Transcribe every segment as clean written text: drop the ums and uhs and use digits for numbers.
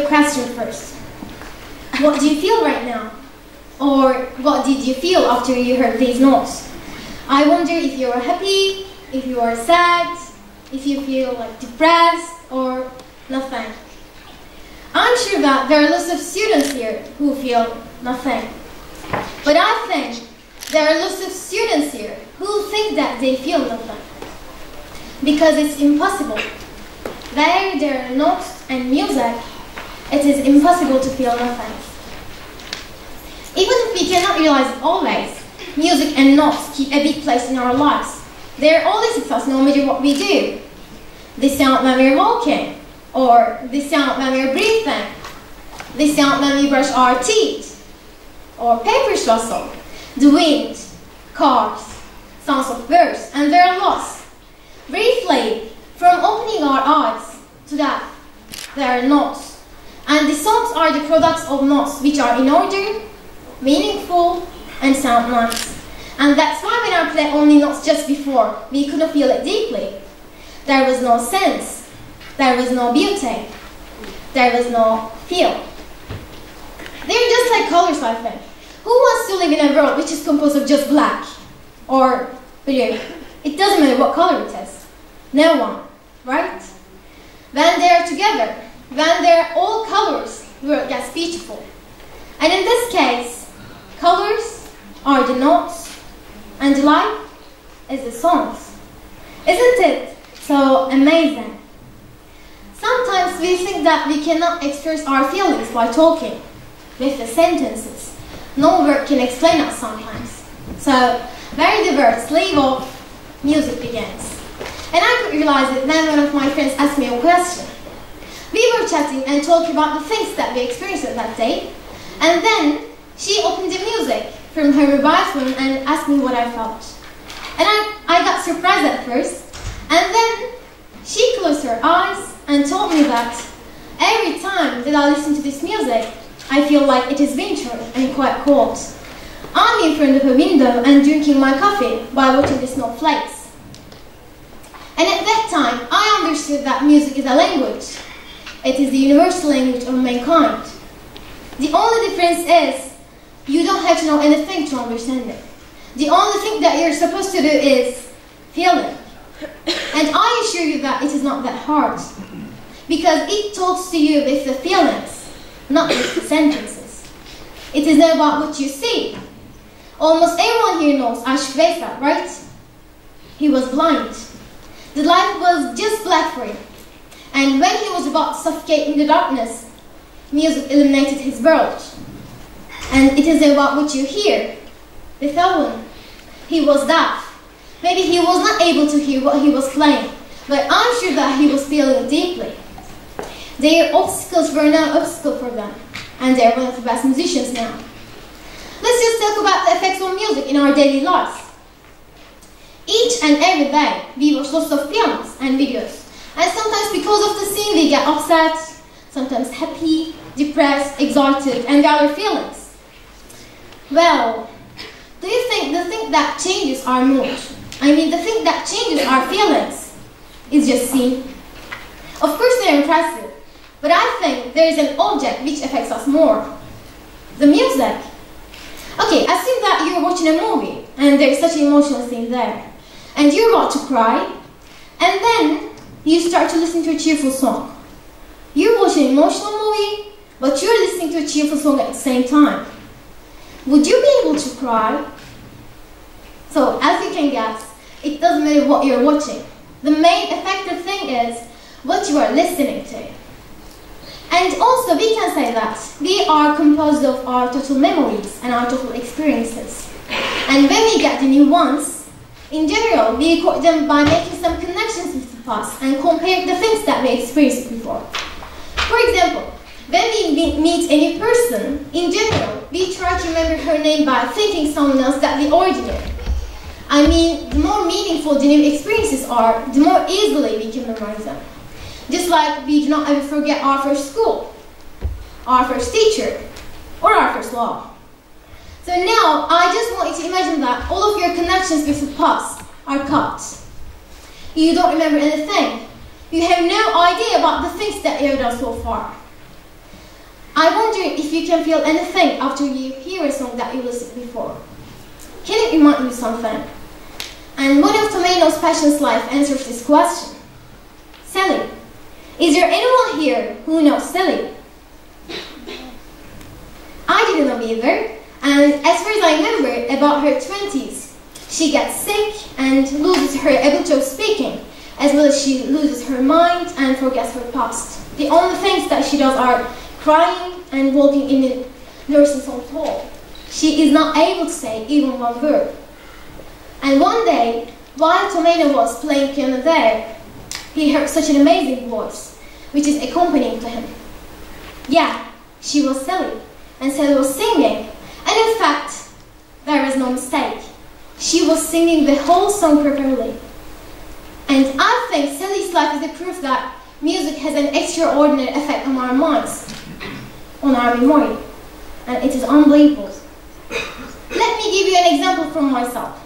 question first. What do you feel right now? Or what did you feel after you heard these notes? I wonder if you are happy, if you are sad, if you feel like depressed, or nothing. I'm sure that there are lots of students here who feel nothing. But I think there are lots of students here who think that they feel nothing. Because it's impossible. Where there are notes and music, it is impossible to feel nothing. Even if we cannot realize it always, music and notes keep a big place in our lives. They are always with us no matter what we do. They sound when we're walking, or they sound when we're breathing. They sound when we brush our teeth, or papers rustle, the wind, cars, sounds of birds, and there are lots. Briefly, from opening our eyes to that, there are notes. And the songs are the products of notes which are in order, meaningful, and sound nice. And that's why when I play only notes just before, we couldn't feel it deeply. There was no sense. There was no beauty. There was no feel. They're just like colors, I think. Who wants to live in a world which is composed of just black or blue? It doesn't matter what color it is. No one, right? When they're together, when they're all colors, the world gets beautiful. And in this case, colors are the notes, and the light is the songs. Isn't it so amazing? Sometimes we think that we cannot express our feelings by talking with the sentences. No word can explain us sometimes. So, where the words leave off, music begins. And I could realize it when one of my friends asked me a question. We were chatting and talking about the things that we experienced that day, and then she opened the music from her mobile phone and asked me what I felt. And I got surprised at first, and then she closed her eyes and told me that every time that I listen to this music, I feel like it is winter and quite cold. I'm in front of a window and drinking my coffee while watching the snowflakes. And at that time, I understood that music is a language. It is the universal language of mankind. The only difference is you don't have to know anything to understand it. The only thing that you're supposed to do is feel it. And I assure you that it is not that hard. Because it talks to you with the feelings, not with the sentences. It is not about what you see. Almost everyone here knows Aşk Veysel, right? He was blind. The light was just black for him. And when he was about to suffocate in the darkness, music illuminated his world. And it is about what you hear. With Owen, he was deaf. Maybe he was not able to hear what he was playing, but I'm sure that he was feeling it deeply. Their obstacles were no obstacle for them, and they are one of the best musicians now. Let's just talk about the effects of music in our daily lives. Each and every day, we watch lots of films and videos. And sometimes because of the scene, we get upset, sometimes happy, depressed, excited, and other feelings. Well, do you think the thing that changes our mood, the thing that changes our feelings, is just scene? Of course they're impressive, but I think there is an object which affects us more. The music. Okay, assume that you're watching a movie, and there's such an emotional scene there. And you're about to cry, and then you start to listen to a cheerful song. You're watching an emotional movie, but you're listening to a cheerful song at the same time. Would you be able to cry? So, as you can guess, it doesn't matter what you're watching. The main effective thing is what you are listening to. And also, we can say that we are composed of our total memories and our total experiences. And when we get the new ones, in general, we record them by making some connections with the past and compare the things that we experienced before. For example, when we meet a new person, in general, we try to remember her name by thinking someone else that we already knew. The more meaningful the new experiences are, the more easily we can memorize them. Just like we do not ever forget our first school, our first teacher, or our first love. So now, I just want you to imagine that all of your connections with the past are cut. You don't remember anything. You have no idea about the things that you have done so far. I wonder if you can feel anything after you hear a song that you listened before. Can it remind you of something? And one of Tomato's Passion's life answers this question. Sally. Is there anyone here who knows Sally? I didn't know either, and as far as I remember, about her 20s, she gets sick and loses her ability of speaking, as well as she loses her mind and forgets her past. The only things that she does are crying and walking in a nursing home hall. She is not able to say even one word. And one day, while Tomato was playing piano there, he heard such an amazing voice, which is accompanying to him. Yeah, she was Sally, and Sally was singing. And in fact, there was no mistake. She was singing the whole song properly. And I think Sally's life is a proof that music has an extraordinary effect on our minds, on our memory, and it is unbelievable. Let me give you an example from myself.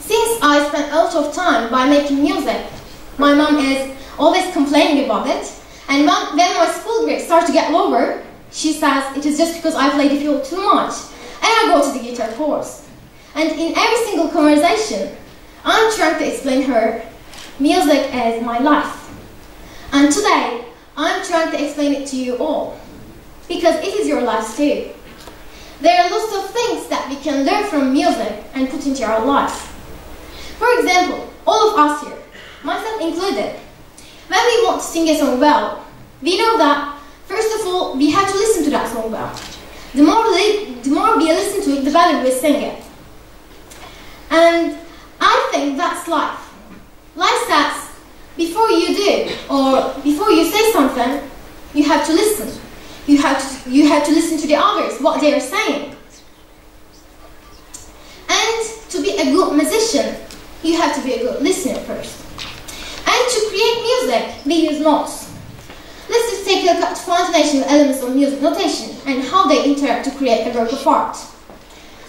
Since I spent a lot of time by making music, my mom is always complaining about it, and when my school grades start to get lower, she says it is just because I play the fiddle too much, and I go to the guitar course. And in every single conversation, I'm trying to explain her, music is my life. And today, I'm trying to explain it to you all, because it is your life too. There are lots of things that we can learn from music and put into our lives. For example, all of us here, myself included, when we want to sing a song well, we know that, first of all, we have to listen to that song well. The more we listen to it, the better we sing it. And I think that's life. Life says, before you do, or before you say something, you have to listen. You have to listen to the others, what they are saying. And to be a good musician, you have to be a good listener first. And to create music, we use notes. Let's just take a look at foundational elements of music notation and how they interact to create a work of art.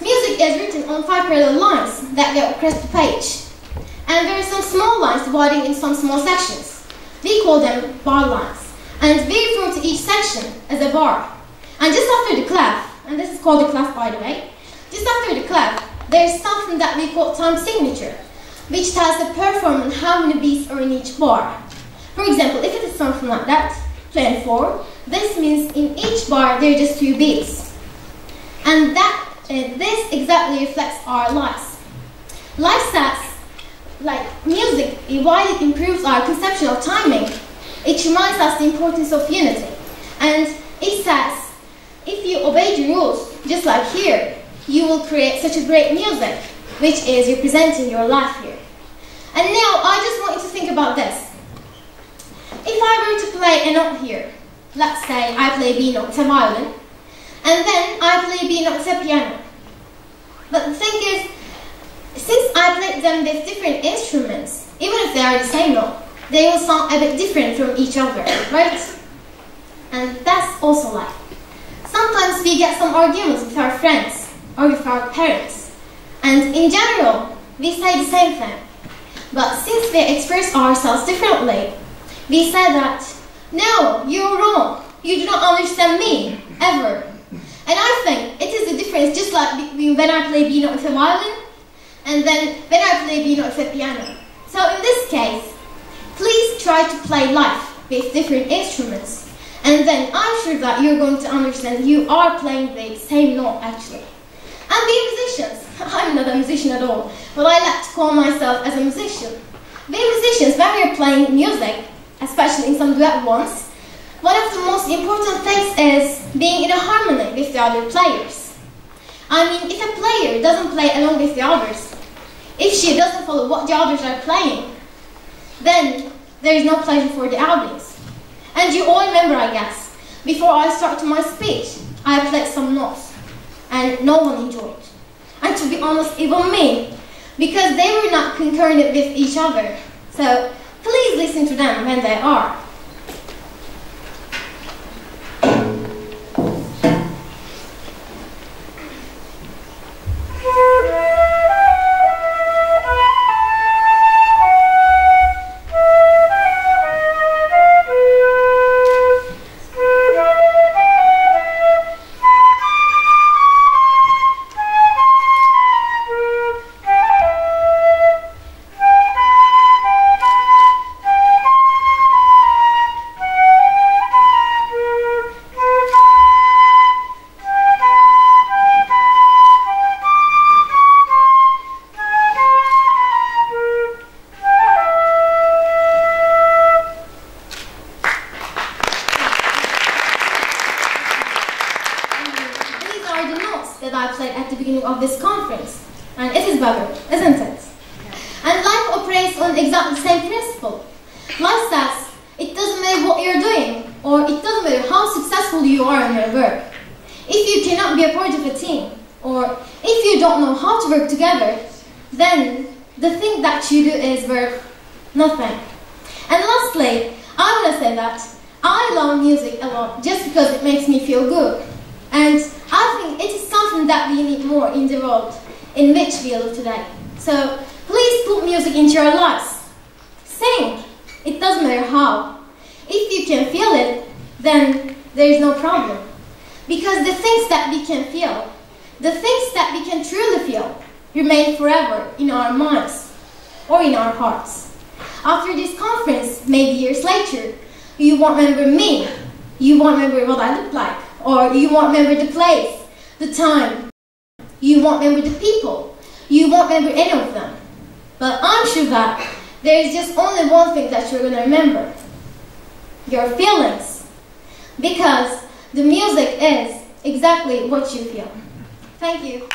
Music is written on 5 parallel lines that go across the page. And there are some small lines dividing in some small sections. We call them bar lines. And we refer to each section as a bar. And just after the clef, and this is called the clef by the way, just after the clef, there is something that we call time signature, which tells the performer how many beats are in each bar. For example, if it is something like that, 24, this means in each bar there are just 2 beats. And this exactly reflects our lives. Life says, like music, while it improves our conception of timing, it reminds us the importance of unity. And it says, if you obey the rules, just like here, you will create such a great music, which is representing your life here. And now, I just want you to think about this. If I were to play a note here, let's say I play B note, it's a violin, and then I play B note, it's a piano. But the thing is, since I played them with different instruments, even if they are the same note, they will sound a bit different from each other, right? And that's also life. Sometimes we get some arguments with our friends or with our parents. And in general, we say the same thing. But since we express ourselves differently, we say that, no, you're wrong. You do not understand me, ever. And I think it is the difference, just like between when I play B note with a violin and then when I play B note with a piano. So in this case, please try to play life with different instruments, and then I'm sure that you're going to understand you are playing the same note actually. And be musicians. I'm not a musician at all, but I like to call myself as a musician. Be musicians, when we're playing music, especially in some duet ones, one of the most important things is being in a harmony with the other players. I mean, if a player doesn't play along with the others, if she doesn't follow what the others are playing, then there is no pleasure for the audience. And you all remember, I guess, before I started my speech, I played some notes, and no one enjoyed. And to be honest, even me, because they were not concurrent with each other. So please listen to them when they are. together, isn't it? And life operates on exactly the same principle. Life says, it doesn't matter what you're doing, or it doesn't matter how successful you are in your work. If you cannot be a part of a team, or if you don't know how to work together, then the thing that you do is worth nothing. And lastly, I want to say that I love music a lot just because it makes me feel good. And I think it is something that we need more in the world in which we live today. So please put music into your lives. Sing. It doesn't matter how. If you can feel it, then there is no problem. Because the things that we can feel, the things that we can truly feel, remain forever in our minds or in our hearts. After this conference, maybe years later, you won't remember me, you won't remember what I look like, or you won't remember the place, the time, you won't remember the people, you won't remember any of them. But I'm sure that there is just only one thing that you're going to remember: your feelings. Because the music is exactly what you feel. Thank you.